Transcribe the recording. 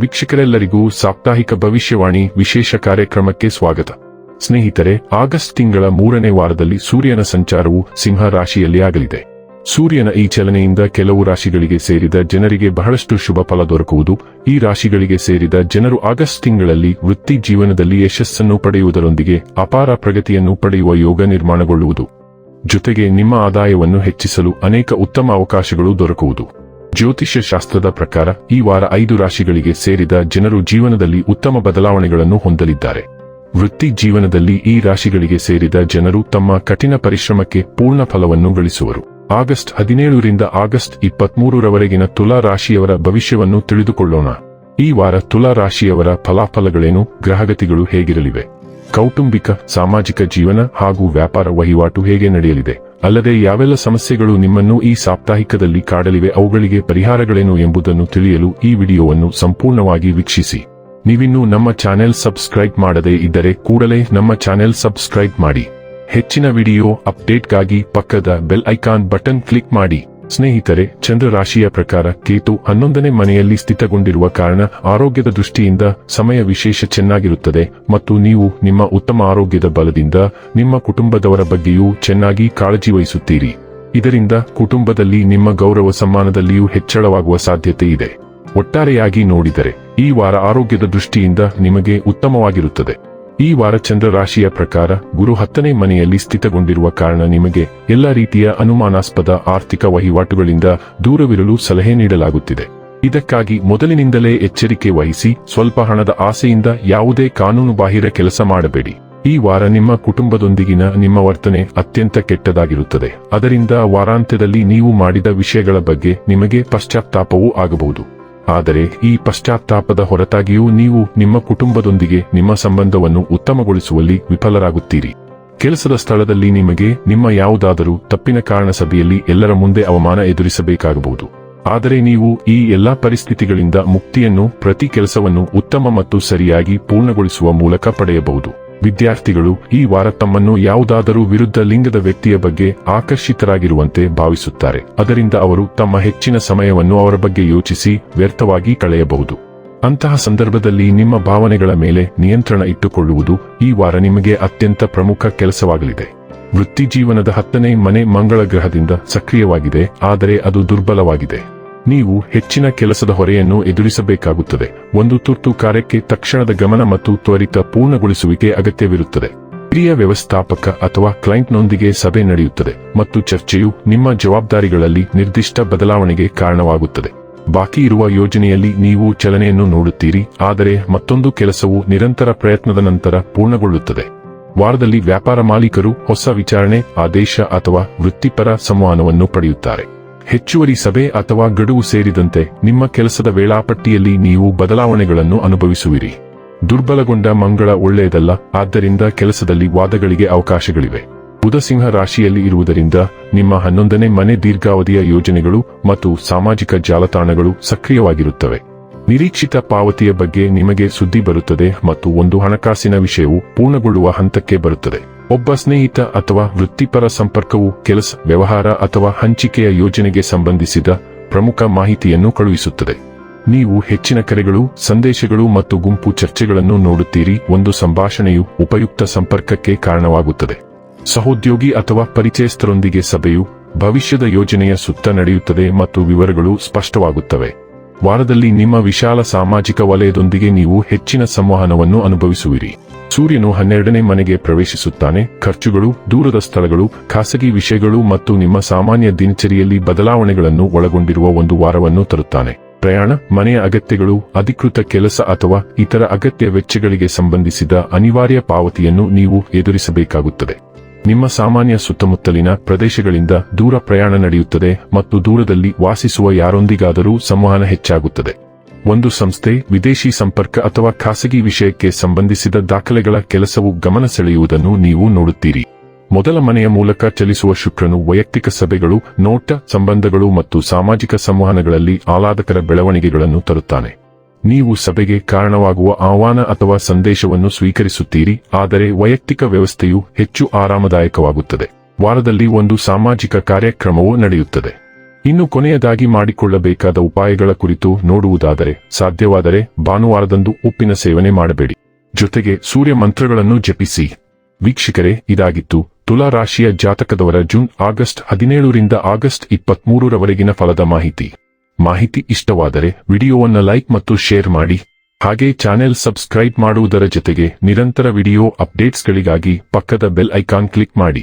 ವೀಕ್ಷಕರೆಲ್ಲರಿಗೂ ಸಾಪ್ತಾಹಿಕ ಭವಿಷ್ಯವಾಣಿ ವಿಶೇಷ ಕಾರ್ಯಕ್ರಮಕ್ಕೆ ಸ್ವಾಗತ. ಸ್ನೇಹಿತರೆ, ಆಗಸ್ಟ್ ತಿಂಗಳ 3ನೇ ವಾರದಲ್ಲಿ ಸೂರ್ಯನ ಸಂಚಾರವು ಸಿಂಹ ರಾಶಿಯಲ್ಲಿ ಆಗಲಿದೆ. ಸೂರ್ಯನ ಈ ಚಲನೆಯಿಂದ ಕೆಲವು ರಾಶಿಗಳಿಗೆ ಸೇರಿದ ಜನರಿಗೆ ಬಹಳಷ್ಟು ಶುಭ ಫಲ ದೊರಕುವುದು. ಈ ರಾಶಿಗಳಿಗೆ ಸೇರಿದ ಜನರು ಆಗಸ್ಟ್ ತಿಂಗಳಲ್ಲಿ ವೃತ್ತಿ ಜೀವನದಲ್ಲಿ ಯಶಸ್ಸನ್ನು ಪಡೆಯುವುದರೊಂದಿಗೆ ಅಪಾರ ಪ್ರಗತಿಯನ್ನು ಪಡೆಯುವ ಯೋಗ ನಿರ್ಮಾಣಗೊಳ್ಳುವುದು. ಜೊತೆಗೆ ನಿಮ್ಮ ಆದಾಯವನ್ನು ಹೆಚ್ಚಿಸಲು ಅನೇಕ ಉತ್ತಮ ಅವಕಾಶಗಳು ದೊರಕುವುದು. ಜ್ಯೋತಿಷ್ಯ ಶಾಸ್ತ್ರದ ಪ್ರಕಾರ ಈ ವಾರ 5 ರಾಶಿಗಳಿಗೆ ಸೇರಿದ ಜನರು ಜೀವನದಲ್ಲಿ ಉತ್ತಮ ಬದಲಾವಣೆಗಳನ್ನು ಹೊಂದಲಿದ್ದಾರೆ. ವೃತ್ತಿ ಜೀವನದಲ್ಲಿ ಈ ರಾಶಿಗಳಿಗೆ ಸೇರಿದ ಜನರು ತಮ್ಮ ಕಠಿಣ ಪರಿಶ್ರಮಕ್ಕೆ ಪೂರ್ಣ ಫಲವನ್ನು ಗಳಿಸುವರು. ಆಗಸ್ಟ್ 17ರಿಂದ ಆಗಸ್ಟ್ 23ರವರೆಗಿನ ತುಲಾ ರಾಶಿಯವರ ಭವಿಷ್ಯವನ್ನು ತಿಳಿದುಕೊಳ್ಳೋಣ. ಈ ವಾರ ತುಲಾ ರಾಶಿಯವರ ಫಲಾಫಲಗಳೇನು, ಗ್ರಹಗತಿಗಳು ಹೇಗಿರಲಿವೆ, ಕೌಟುಂಬಿಕ ಸಾಮಾಜಿಕ ಜೀವನ ಹಾಗೂ ವ್ಯಾಪಾರ ವಹಿವಾಟು ಹೇಗೆ ನಡೆಯಲಿದೆ, ಅಲ್ಲದೆ ಯಾವೆಲ್ಲ ಸಮಸ್ಯೆಗಳು ನಿಮ್ಮನ್ನು ಈ ಸಾಪ್ತಾಹಿಕದಲ್ಲಿ ಕಾಡಲಿವೆ, ಅವುಗಳಿಗೆ ಪರಿಹಾರಗಳೇನು ಎಂಬುದನ್ನು ತಿಳಿಯಲು ಈ ವಿಡಿಯೋವನ್ನು ಸಂಪೂರ್ಣವಾಗಿ ವೀಕ್ಷಿಸಿ. ನೀವಿನ್ನೂ ನಮ್ಮ ಚಾನೆಲ್ ಸಬ್ಸ್ಕ್ರೈಬ್ ಮಾಡದೇ ಇದ್ದರೆ ಕೂಡಲೇ ನಮ್ಮ ಚಾನೆಲ್ ಸಬ್ಸ್ಕ್ರೈಬ್ ಮಾಡಿ. ಹೆಚ್ಚಿನ ವಿಡಿಯೋ ಅಪ್ಡೇಟ್ಗಾಗಿ ಪಕ್ಕದ ಬೆಲ್ ಐಕಾನ್ ಬಟನ್ ಕ್ಲಿಕ್ ಮಾಡಿ. ಸ್ನೇಹಿತರೆ, ಚಂದ್ರ ರಾಶಿಯ ಪ್ರಕಾರ ಕೇತು 11ನೇ ಮನೆಯಲ್ಲಿ ಸ್ಥಿತಗೊಂಡಿರುವ ಕಾರಣ ಆರೋಗ್ಯದ ದೃಷ್ಟಿಯಿಂದ ಸಮಯ ವಿಶೇಷ ಚೆನ್ನಾಗಿರುತ್ತದೆ ಮತ್ತು ನೀವು ನಿಮ್ಮ ಉತ್ತಮ ಆರೋಗ್ಯದ ಬಲದಿಂದ ನಿಮ್ಮ ಕುಟುಂಬದವರ ಬಗ್ಗೆಯೂ ಚೆನ್ನಾಗಿ ಕಾಳಜಿ ವಹಿಸುತ್ತೀರಿ. ಇದರಿಂದ ಕುಟುಂಬದಲ್ಲಿ ನಿಮ್ಮ ಗೌರವ ಸಮ್ಮಾನದಲ್ಲಿಯೂ ಹೆಚ್ಚಳವಾಗುವ ಸಾಧ್ಯತೆ ಇದೆ. ಒಟ್ಟಾರೆಯಾಗಿ ನೋಡಿದರೆ ಈ ವಾರ ಆರೋಗ್ಯದ ದೃಷ್ಟಿಯಿಂದ ನಿಮಗೆ ಉತ್ತಮವಾಗಿರುತ್ತದೆ. ಈ ವಾರ ಚಂದ್ರ ರಾಶಿಯ ಪ್ರಕಾರ ಗುರು 10ನೇ ಮನೆಯಲ್ಲಿ ಸ್ಥಿತಗೊಂಡಿರುವ ಕಾರಣ ನಿಮಗೆ ಎಲ್ಲ ರೀತಿಯ ಅನುಮಾನಾಸ್ಪದ ಆರ್ಥಿಕ ವಹಿವಾಟುಗಳಿಂದ ದೂರವಿರಲು ಸಲಹೆ ನೀಡಲಾಗುತ್ತಿದೆ. ಇದಕ್ಕಾಗಿ ಮೊದಲಿನಿಂದಲೇ ಎಚ್ಚರಿಕೆ ವಹಿಸಿ. ಸ್ವಲ್ಪ ಹಣದ ಆಸೆಯಿಂದ ಯಾವುದೇ ಕಾನೂನುಬಾಹಿರ ಕೆಲಸ ಮಾಡಬೇಡಿ. ಈ ವಾರ ನಿಮ್ಮ ಕುಟುಂಬದೊಂದಿಗಿನ ನಿಮ್ಮ ವರ್ತನೆ ಅತ್ಯಂತ ಕೆಟ್ಟದಾಗಿರುತ್ತದೆ. ಅದರಿಂದ ವಾರಾಂತ್ಯದಲ್ಲಿ ನೀವು ಮಾಡಿದ ವಿಷಯಗಳ ಬಗ್ಗೆ ನಿಮಗೆ ಪಶ್ಚಾತ್ತಾಪವೂ ಆಗಬಹುದು. ಆದರೆ ಈ ಪಶ್ಚಾತ್ತಾಪದ ಹೊರತಾಗಿಯೂ ನೀವು ನಿಮ್ಮ ಕುಟುಂಬದೊಂದಿಗೆ ನಿಮ್ಮ ಸಂಬಂಧವನ್ನು ಉತ್ತಮಗೊಳಿಸುವಲ್ಲಿ ವಿಫಲರಾಗುತ್ತೀರಿ. ಕೆಲಸದ ಸ್ಥಳದಲ್ಲಿ ನಿಮಗೆ ನಿಮ್ಮ ಯಾವುದಾದರೂ ತಪ್ಪಿನ ಕಾರಣ ಸಭೆಯಲ್ಲಿ ಎಲ್ಲರ ಮುಂದೆ ಅವಮಾನ ಎದುರಿಸಬೇಕಾಗಬಹುದು. ಆದರೆ ನೀವು ಈ ಎಲ್ಲಾ ಪರಿಸ್ಥಿತಿಗಳಿಂದ ಮುಕ್ತಿಯನ್ನು ಪ್ರತಿ ಕೆಲಸವನ್ನು ಉತ್ತಮ ಮತ್ತು ಸರಿಯಾಗಿ ಪೂರ್ಣಗೊಳಿಸುವ ಮೂಲಕ ಪಡೆಯಬಹುದು. ವಿದ್ಯಾರ್ಥಿಗಳು ಈ ವಾರ ತಮ್ಮನ್ನು ಯಾವುದಾದರೂ ವಿರುದ್ಧ ಲಿಂಗದ ವ್ಯಕ್ತಿಯ ಬಗ್ಗೆ ಆಕರ್ಷಿತರಾಗಿರುವಂತೆ ಭಾವಿಸುತ್ತಾರೆ. ಅದರಿಂದ ಅವರು ತಮ್ಮ ಹೆಚ್ಚಿನ ಸಮಯವನ್ನು ಅವರ ಬಗ್ಗೆ ಯೋಚಿಸಿ ವ್ಯರ್ಥವಾಗಿ ಕಳೆಯಬಹುದು. ಅಂತಹ ಸಂದರ್ಭದಲ್ಲಿ ನಿಮ್ಮ ಭಾವನೆಗಳ ಮೇಲೆ ನಿಯಂತ್ರಣ ಇಟ್ಟುಕೊಳ್ಳುವುದು ಈ ವಾರ ನಿಮಗೆ ಅತ್ಯಂತ ಪ್ರಮುಖ ಕೆಲಸವಾಗಲಿದೆ. ವೃತ್ತಿ ಜೀವನದ 10ನೇ ಮನೆ ಮಂಗಳ ಗ್ರಹದಿಂದ ಸಕ್ರಿಯವಾಗಿದೆ, ಆದರೆ ಅದು ದುರ್ಬಲವಾಗಿದೆ. ನೀವು ಹೆಚ್ಚಿನ ಕೆಲಸದ ಹೊರೆಯನ್ನು ಎದುರಿಸಬೇಕಾಗುತ್ತದೆ. ಒಂದು ತುರ್ತು ಕಾರ್ಯಕ್ಕೆ ತಕ್ಷಣದ ಗಮನ ಮತ್ತು ತ್ವರಿತ ಪೂರ್ಣಗೊಳಿಸುವಿಕೆ ಅಗತ್ಯವಿರುತ್ತದೆ. ಹಿರಿಯ ವ್ಯವಸ್ಥಾಪಕ ಅಥವಾ ಕ್ಲೈಂಟ್ನೊಂದಿಗೆ ಸಭೆ ನಡೆಯುತ್ತದೆ ಮತ್ತು ಚರ್ಚೆಯು ನಿಮ್ಮ ಜವಾಬ್ದಾರಿಗಳಲ್ಲಿ ನಿರ್ದಿಷ್ಟ ಬದಲಾವಣೆಗೆ ಕಾರಣವಾಗುತ್ತದೆ. ಬಾಕಿ ಇರುವ ಯೋಜನೆಯಲ್ಲಿ ನೀವು ಚಲನೆಯನ್ನು ನೋಡುತ್ತೀರಿ, ಆದರೆ ಮತ್ತೊಂದು ಕೆಲಸವು ನಿರಂತರ ಪ್ರಯತ್ನದ ನಂತರ ಪೂರ್ಣಗೊಳ್ಳುತ್ತದೆ. ವಾರದಲ್ಲಿ ವ್ಯಾಪಾರ ಮಾಲೀಕರು ಹೊಸ ವಿಚಾರಣೆ, ಆದೇಶ ಅಥವಾ ವೃತ್ತಿಪರ ಸಂವಹನವನ್ನು ಪಡೆಯುತ್ತಾರೆ. ಹೆಚ್ಚುವರಿ ಸಭೆ ಅಥವಾ ಗಡುವು ಸೇರಿದಂತೆ ನಿಮ್ಮ ಕೆಲಸದ ವೇಳಾಪಟ್ಟಿಯಲ್ಲಿ ನೀವು ಬದಲಾವಣೆಗಳನ್ನು ಅನುಭವಿಸುವಿರಿ. ದುರ್ಬಲಗೊಂಡ ಮಂಗಳ ಒಳ್ಳೆಯದಲ್ಲ, ಆದ್ದರಿಂದ ಕೆಲಸದಲ್ಲಿ ವಾದಗಳಿಗೆ ಅವಕಾಶಗಳಿವೆ. ಬುಧ ಸಿಂಹ ರಾಶಿಯಲ್ಲಿ ಇರುವುದರಿಂದ ನಿಮ್ಮ 11ನೇ ಮನೆ ದೀರ್ಘಾವಧಿಯ ಯೋಜನೆಗಳು ಮತ್ತು ಸಾಮಾಜಿಕ ಜಾಲತಾಣಗಳು ಸಕ್ರಿಯವಾಗಿರುತ್ತವೆ. ನಿರೀಕ್ಷಿತ ಪಾವತಿಯ ಬಗ್ಗೆ ನಿಮಗೆ ಸುದ್ದಿ ಬರುತ್ತದೆ ಮತ್ತು ಒಂದು ಹಣಕಾಸಿನ ವಿಷಯವು ಪೂರ್ಣಗೊಳ್ಳುವ ಹಂತಕ್ಕೆ ಬರುತ್ತದೆ. ಒಬ್ಬ ಸ್ನೇಹಿತ ಅಥವಾ ವೃತ್ತಿಪರ ಸಂಪರ್ಕವು ಕೆಲಸ, ವ್ಯವಹಾರ ಅಥವಾ ಹಂಚಿಕೆಯ ಯೋಜನೆಗೆ ಸಂಬಂಧಿಸಿದ ಪ್ರಮುಖ ಮಾಹಿತಿಯನ್ನು ಕಳುಹಿಸುತ್ತದೆ. ನೀವು ಹೆಚ್ಚಿನ ಕರೆಗಳು, ಸಂದೇಶಗಳು ಮತ್ತು ಗುಂಪು ಚರ್ಚೆಗಳನ್ನು ನೋಡುತ್ತೀರಿ. ಒಂದು ಸಂಭಾಷಣೆಯು ಉಪಯುಕ್ತ ಸಂಪರ್ಕಕ್ಕೆ ಕಾರಣವಾಗುತ್ತದೆ. ಸಹೋದ್ಯೋಗಿ ಅಥವಾ ಪರಿಚಯಸ್ಥರೊಂದಿಗೆ ಸಭೆಯು ಭವಿಷ್ಯದ ಯೋಜನೆಯ ಸುತ್ತ ನಡೆಯುತ್ತದೆ ಮತ್ತು ವಿವರಗಳು ಸ್ಪಷ್ಟವಾಗುತ್ತವೆ. ವಾರದಲ್ಲಿ ನಿಮ್ಮ ವಿಶಾಲ ಸಾಮಾಜಿಕ ವಲಯದೊಂದಿಗೆ ನೀವು ಹೆಚ್ಚಿನ ಸಂವಹನವನ್ನು ಅನುಭವಿಸುವಿರಿ. ಸೂರ್ಯನು 12ನೇ ಮನೆಗೆ ಪ್ರವೇಶಿಸುತ್ತಾನೆ. ಖರ್ಚುಗಳು, ದೂರದ ಸ್ಥಳಗಳು, ಖಾಸಗಿ ವಿಷಯಗಳು ಮತ್ತು ನಿಮ್ಮ ಸಾಮಾನ್ಯ ದಿನಚರಿಯಲ್ಲಿ ಬದಲಾವಣೆಗಳನ್ನು ಒಳಗೊಂಡಿರುವ ಒಂದು ವಾರವನ್ನು ತರುತ್ತಾನೆ. ಪ್ರಯಾಣ, ಮನೆಯ ಅಗತ್ಯಗಳು, ಅಧಿಕೃತ ಕೆಲಸ ಅಥವಾ ಇತರ ಅಗತ್ಯ ವೆಚ್ಚಗಳಿಗೆ ಸಂಬಂಧಿಸಿದ ಅನಿವಾರ್ಯ ಪಾವತಿಯನ್ನು ನೀವು ಎದುರಿಸಬೇಕಾಗುತ್ತದೆ. ನಿಮ್ಮ ಸಾಮಾನ್ಯ ಸುತ್ತಮುತ್ತಲಿನ ಪ್ರದೇಶಗಳಿಂದ ದೂರ ಪ್ರಯಾಣ ನಡೆಯುತ್ತದೆ ಮತ್ತು ದೂರದಲ್ಲಿ ವಾಸಿಸುವ ಯಾರೊಂದಿಗಾದರೂ ಸಂವಹನ ಹೆಚ್ಚಾಗುತ್ತದೆ. ಒಂದು ಸಂಸ್ಥೆ, ವಿದೇಶಿ ಸಂಪರ್ಕ ಅಥವಾ ಖಾಸಗಿ ವಿಷಯಕ್ಕೆ ಸಂಬಂಧಿಸಿದ ದಾಖಲೆಗಳ ಕೆಲಸವು ಗಮನ ಸೆಳೆಯುವುದನ್ನು ನೀವು ನೋಡುತ್ತೀರಿ. ಮೊದಲ ಮನೆಯ ಮೂಲಕ ಚಲಿಸುವ ಶುಕ್ರನು ವೈಯಕ್ತಿಕ ಸಭೆಗಳು, ನೋಟ, ಸಂಬಂಧಗಳು ಮತ್ತು ಸಾಮಾಜಿಕ ಸಂವಹನಗಳಲ್ಲಿ ಆಹ್ಲಾದಕರ ಬೆಳವಣಿಗೆಗಳನ್ನು ತರುತ್ತಾನೆ. ನೀವು ಸಭೆಗೆ ಕಾರಣವಾಗುವ ಆಹ್ವಾನ ಅಥವಾ ಸಂದೇಶವನ್ನು ಸ್ವೀಕರಿಸುತ್ತೀರಿ, ಆದರೆ ವೈಯಕ್ತಿಕ ವ್ಯವಸ್ಥೆಯು ಹೆಚ್ಚು ಆರಾಮದಾಯಕವಾಗುತ್ತದೆ. ವಾರದಲ್ಲಿ ಒಂದು ಸಾಮಾಜಿಕ ಕಾರ್ಯಕ್ರಮವೂ ನಡೆಯುತ್ತದೆ. ಇನ್ನು ಕೊನೆಯದಾಗಿ ಮಾಡಿಕೊಳ್ಳಬೇಕಾದ ಉಪಾಯಗಳ ಕುರಿತು ನೋಡುವುದಾದರೆ ಸಾಧ್ಯವಾದರೆ ಭಾನುವಾರದಂದು ಉಪ್ಪಿನ ಸೇವನೆ ಮಾಡಬೇಡಿ. ಜೊತೆಗೆ ಸೂರ್ಯ ಮಂತ್ರಗಳನ್ನು ಜಪಿಸಿ. ವೀಕ್ಷಕರೇ, ಇದಾಗಿತ್ತು ತುಲಾ ರಾಶಿಯ ಜಾತಕದವರ ಜೂನ್ ಆಗಸ್ಟ್ 17ರಿಂದ ಆಗಸ್ಟ್ 23ರವರೆಗಿನ ಫಲದ ಮಾಹಿತಿ ಇಷ್ಟವಾದರೆ ವಿಡಿಯೋವನ್ನು ಲೈಕ್ ಮತ್ತು ಶೇರ್ ಮಾಡಿ. ಹಾಗೆ ಚಾನೆಲ್ ಸಬ್ಸ್ಕ್ರೈಬ್ ಮಾಡುವುದರ ಜೊತೆಗೆ ನಿರಂತರ ವಿಡಿಯೋ ಅಪ್ಡೇಟ್ಸ್ಗಳಿಗಾಗಿ ಪಕ್ಕದ ಬೆಲ್ ಐಕಾನ್ ಕ್ಲಿಕ್ ಮಾಡಿ.